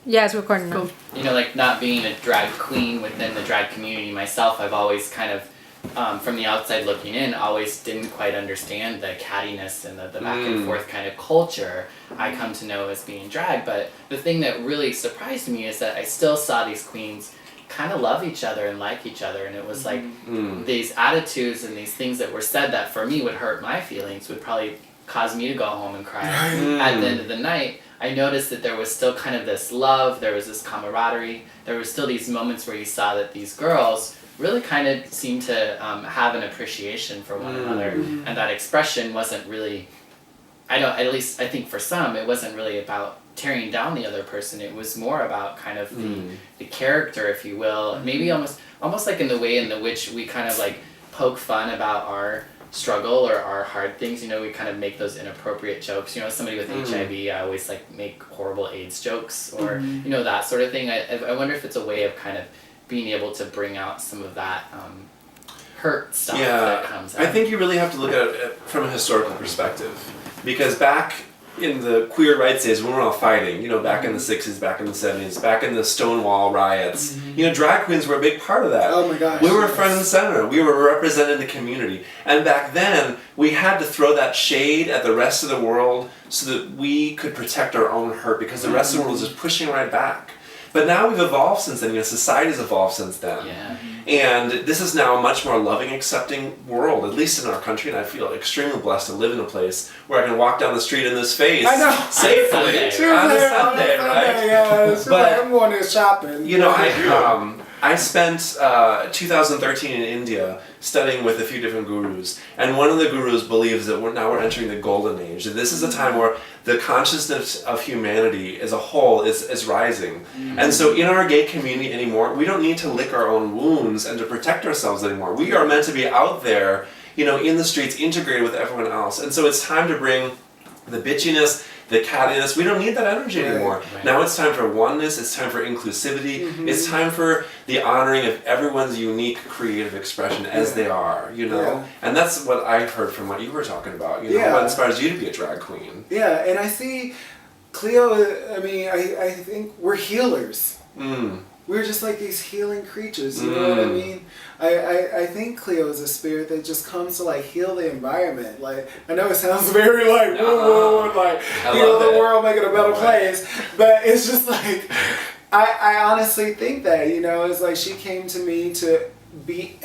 Yeah, it's recording now. You know, like not being a drag queen within the drag community myself, I've always kind of, from the outside looking in, always didn't quite understand the cattiness and the back and forth kind of culture I come to know as being drag. But the thing that really surprised me is that I still saw these queens kind of love each other and like each other, and it was like these attitudes and these things that were said that for me would hurt my feelings, would probably cause me to go home and cry. At the end of the night, I noticed that there was still kind of this love, there was this camaraderie, there was still these moments where you saw that these girls really kind of seemed to have an appreciation for one another, and that expression wasn't really, at least I think for some, it wasn't really about tearing down the other person. It was more about kind of the character, if you will, maybe almost like in the way in which we kind of like poke fun about our struggle or our hard things. You know, we kind of make those inappropriate jokes. You know, somebody with HIV, I always like make horrible AIDS jokes, or you know, that sort of thing. I wonder if it's a way of kind of being able to bring out some of that hurt stuff that comes out. I think you really have to look at it from a historical perspective, because back in the queer rights days when we were all fighting, you know, back in the 60s, back in the 70s, back in the Stonewall riots, you know, drag queens were a big part of that. Oh my gosh. We were front and center. We were representing the community. And back then, we had to throw that shade at the rest of the world so that we could protect our own hurt, because the rest of the world was just pushing right back. But now we've evolved since then. You know, society's evolved since then. Yeah. And this is now a much more loving, accepting world, at least in our country. And I feel extremely blessed to live in a place where I can walk down the street in this face safely on a Sunday, right? Yeah, but I'm going there shopping. You know, I spent 2013 in India studying with a few different gurus, and one of the gurus believes that we're entering the golden age. That this is a time where the consciousness of humanity as a whole is rising. And so in our gay community anymore, we don't need to lick our own wounds and to protect ourselves anymore. We are meant to be out there, you know, in the streets, integrated with everyone else. And so it's time to bring the bitchiness, the cattiness. We don't need that energy anymore. Right. Now it's time for oneness, it's time for inclusivity, it's time for the honoring of everyone's unique creative expression as they are, you know? Yeah. And that's what I heard from what you were talking about, you know, what inspires you to be a drag queen. Yeah, and I see Cleo, I mean, I think we're healers. We're just like these healing creatures, you know what I mean? I think Cleo is a spirit that just comes to like heal the environment. Like, I know it sounds very like woo, like heal the world, make it a better place, but it's just like I honestly think that, you know, it's like she came to me to be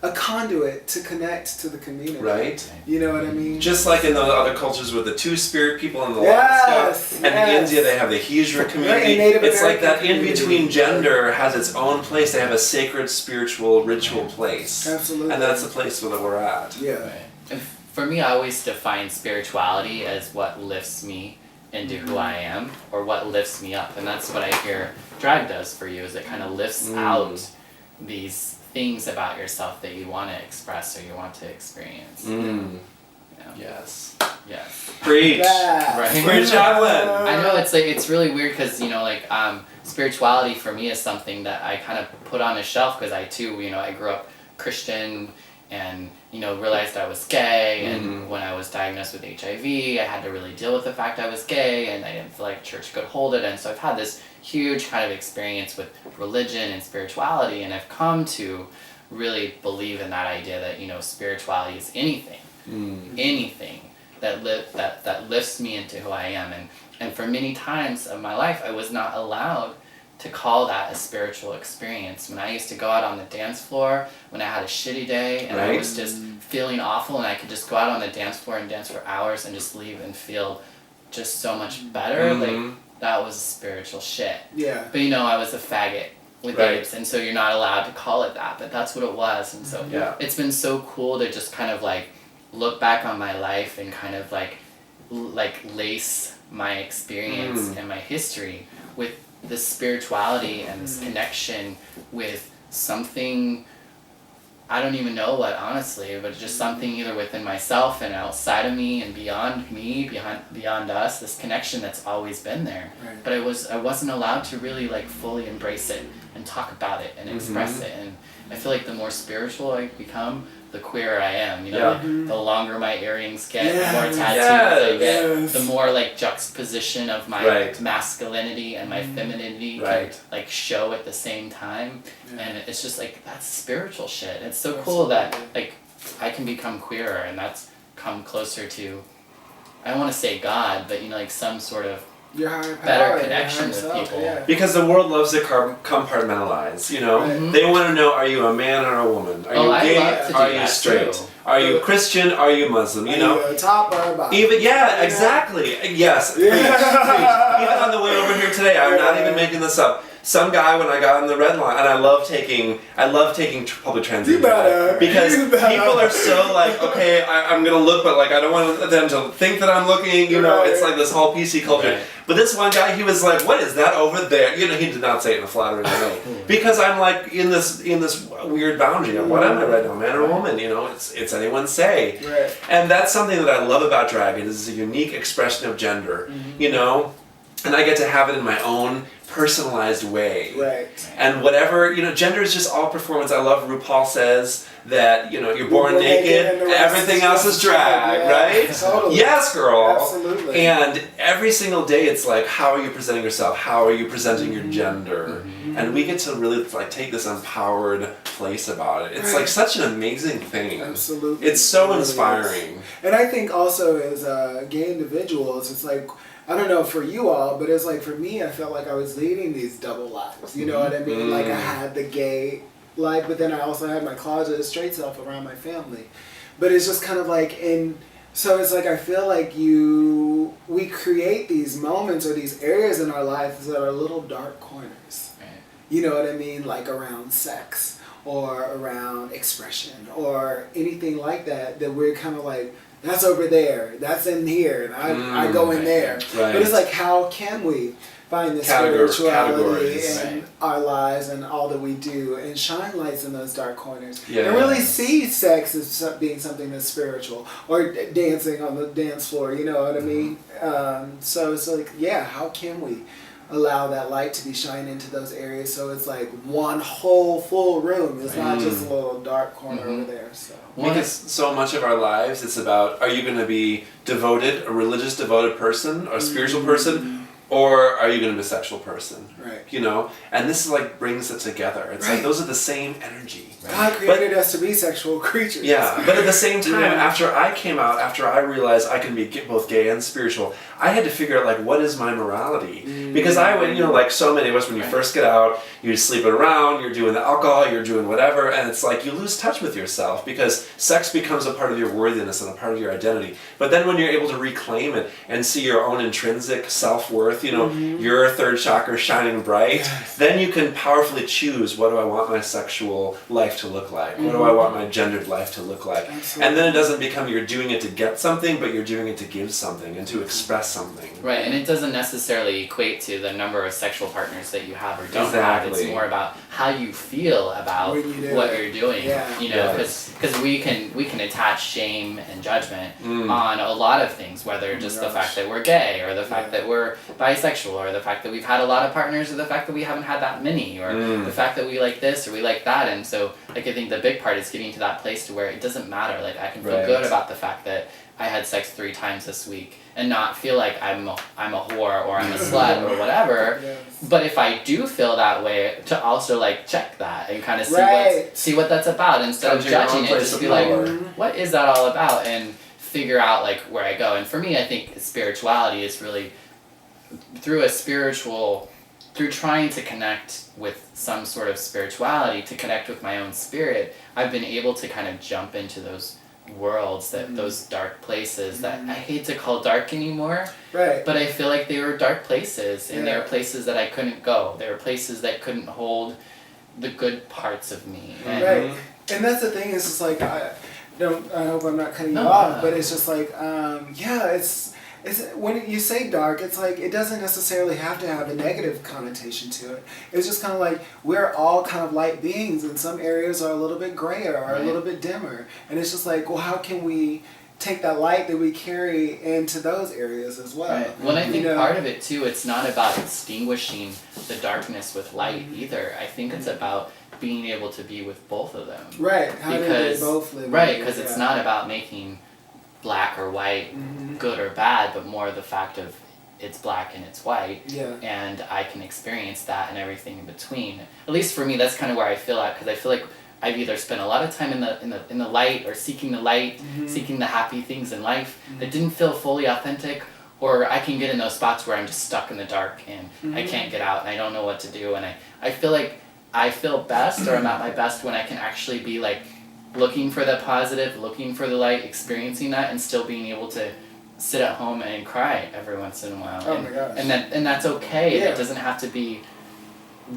a conduit to connect to the community. Right. You know what I mean? Just like in the other cultures with the two-spirit people and the stuff. And in India they have the Hijra community. It's like that in-between gender has its own place. They have a sacred spiritual ritual place. Absolutely. And that's the place where we're at. Yeah. Right. And for me, I always define spirituality as what lifts me into who I am, or what lifts me up. And that's what I hear drag does for you, is it kind of lifts out these things about yourself that you want to express or you want to experience. Yes. Preach. Right. Preach, chaplain. I know it's really weird because, you know, like spirituality for me is something that I kind of put on a shelf, because I too, you know, I grew up Christian and, you know, realized I was gay, and when I was diagnosed with HIV, I had to really deal with the fact I was gay, and I didn't feel like church could hold it, and so I've had this huge kind of experience with religion and spirituality, and I've come to really believe in that idea that, you know, spirituality is anything that lifts me into who I am, and for many times of my life I was not allowed to call that a spiritual experience. When I used to go out on the dance floor, when I had a shitty day and I was just feeling awful, and I could just go out on the dance floor and dance for hours and just leave and feel just so much better, like that was spiritual shit. Yeah. But you know, I was a faggot with AIDS, and so you're not allowed to call it that, but that's what it was. And so it's been so cool to just kind of like look back on my life and kind of like lace my experience and my history with this spirituality and this connection with something, I don't even know what, honestly, but just something either within myself and outside of me and beyond me, beyond us, this connection that's always been there. Right. But I wasn't allowed to really like fully embrace it and talk about it and express it. I feel like the more spiritual I become, the queerer I am. You know, the longer my earrings get, the more tattoos I get, the more like juxtaposition of my masculinity and my femininity can like show at the same time. And it's just like, that's spiritual shit. It's so cool that like I can become queerer, and that's come closer to, I don't want to say God, but you know, like some sort of better connection with people. Because the world loves to compartmentalize, you know? They want to know, are you a man or a woman? Are you gay? Are you straight? Too. Are you Christian? Are you Muslim? You know? Are you a top or a bottom? Even, exactly. Yes. Preach. Even on the way over here today, I'm not even making this up. Some guy, when I got on the red line, and I love taking public transit. Because people are so like, okay, I'm gonna look, but like I don't want them to think that I'm looking. You know, it's like this whole PC culture. Right. But this one guy, he was like, "What is that over there?" You know, he did not say it in a flattering way, because I'm like in this weird boundary of what am I right now, man or woman? You know, it's anyone's say. Right. And that's something that I love about drag. It is a unique expression of gender. You know, and I get to have it in my own personalized way. Right. And whatever, you know, gender is just all performance. I love RuPaul says that, you know, you're born naked, everything else is drag, right? Totally. Yes, girl. Absolutely. And every single day it's like, how are you presenting yourself? How are you presenting your gender? And we get to really like take this empowered place about it. It's like such an amazing thing. Absolutely. It's so inspiring. And I think also as gay individuals, it's like, I don't know for you all, but it's like for me, I felt like I was leading these double lives. You know what I mean? Like I had the gay life, but then I also had my closet straight self around my family. But it's just kind of like so it's like I feel like we create these moments or these areas in our lives that are little dark corners. Right. You know what I mean? Like around sex or around expression or anything like that we're kind of like, that's over there, that's in here, and I go in there. Right. But it's like, how can we find the spirituality in our lives and all that we do and shine lights in those dark corners and really see sex as being something that's spiritual, or dancing on the dance floor, you know what I mean? So it's like, how can we allow that light to be shined into those areas so it's like one whole full room. It's not just a little dark corner over there. So because so much of our lives, it's about, are you going to be devoted, a religious devoted person, or a spiritual person, or are you going to be a sexual person? Right. You know? And this is like brings it together. It's like those are the same energy. God created us to be sexual creatures. Yeah, but at the same time, after I came out, after I realized I can be both gay and spiritual, I had to figure out, like, what is my morality? Because I went, you know, like so many of us, when you first get out, you're sleeping around, you're doing the alcohol, you're doing whatever, and it's like you lose touch with yourself because sex becomes a part of your worthiness and a part of your identity. But then when you're able to reclaim it and see your own intrinsic self-worth, you know, your third chakra shining bright, then you can powerfully choose, what do I want my sexual life to look like? What do I want my gendered life to look like? Absolutely. And then it doesn't become you're doing it to get something, but you're doing it to give something and to express something. Right, and it doesn't necessarily equate to the number of sexual partners that you have or don't have. It's more about how you feel about what you're doing. You know, because we can attach shame and judgment on a lot of things, whether just the fact that we're gay, or the fact that we're bisexual, or the fact that we've had a lot of partners, or the fact that we haven't had that many, or the fact that we like this or we like that. And so, like, I think the big part is getting to that place to where it doesn't matter. Like, I can feel good about the fact that I had sex 3 times this week and not feel like I'm a whore or I'm a slut or whatever. But if I do feel that way, to also like check that and kind of see what that's about, instead of judging it, just be like, what is that all about, and figure out like where I go. And for me, I think spirituality is really through trying to connect with some sort of spirituality, to connect with my own spirit, I've been able to kind of jump into those worlds, those dark places that I hate to call dark anymore, but I feel like they were dark places, and they were places that I couldn't go. They were places that couldn't hold the good parts of me. And that's the thing, is just like, I hope I'm not cutting you off, but it's just like, it's when you say dark, it's like it doesn't necessarily have to have a negative connotation to it. It's just kind of like we're all kind of light beings, and some areas are a little bit grayer or a little bit dimmer. And it's just like, well, how can we take that light that we carry into those areas as well? Well, I think part of it too, it's not about extinguishing the darkness with light either. I think it's about being able to be with both of them. Right. How did they both live? Right, because it's not about making black or white good or bad, but more the fact of it's black and it's white, and I can experience that and everything in between. At least for me, that's kind of where I feel at, because I feel like I've either spent a lot of time in the light, or seeking the light, seeking the happy things in life that didn't feel fully authentic, or I can get in those spots where I'm just stuck in the dark and I can't get out and I don't know what to do, and I feel like I feel best, or I'm at my best when I can actually be like looking for the positive, looking for the light, experiencing that, and still being able to sit at home and cry every once in a while. Oh my gosh. And that's okay. It doesn't have to be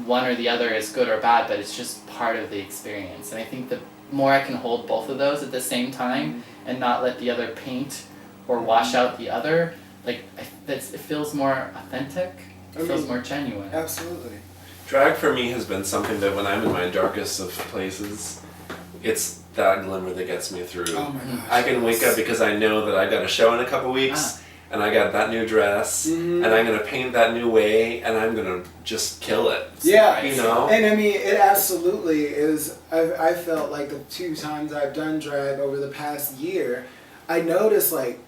one or the other is good or bad, but it's just part of the experience. And I think the more I can hold both of those at the same time and not let the other paint or wash out the other, like it feels more authentic. It feels more genuine. Absolutely. Drag for me has been something that when I'm in my darkest of places, it's that glimmer that gets me through. Oh my gosh. I can wake up because I know that I got a show in a couple weeks, and I got that new dress, and I'm gonna paint that new way, and I'm gonna just kill it. Yeah, you know. And I mean, it absolutely is. I felt like the 2 times I've done drag over the past year, I noticed like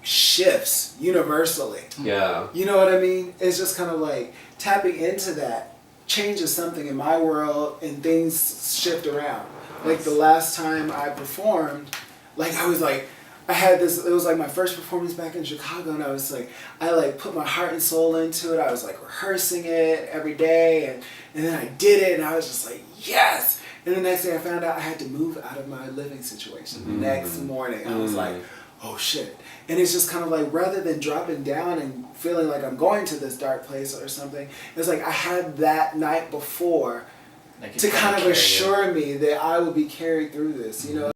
shifts universally. Yeah. You know what I mean? It's just kind of like tapping into that changes something in my world, and things shift around. Like the last time I performed, like I was like, I had this, it was like my first performance back in Chicago, and I was like, I like put my heart and soul into it. I was like rehearsing it every day, and then I did it, and I was just like, yes! And the next day I found out I had to move out of my living situation. The next morning, I was like, oh shit. And it's just kind of like, rather than dropping down and feeling like I'm going to this dark place or something, it's like I had that night before to kind of assure me that I would be carried through this, you know?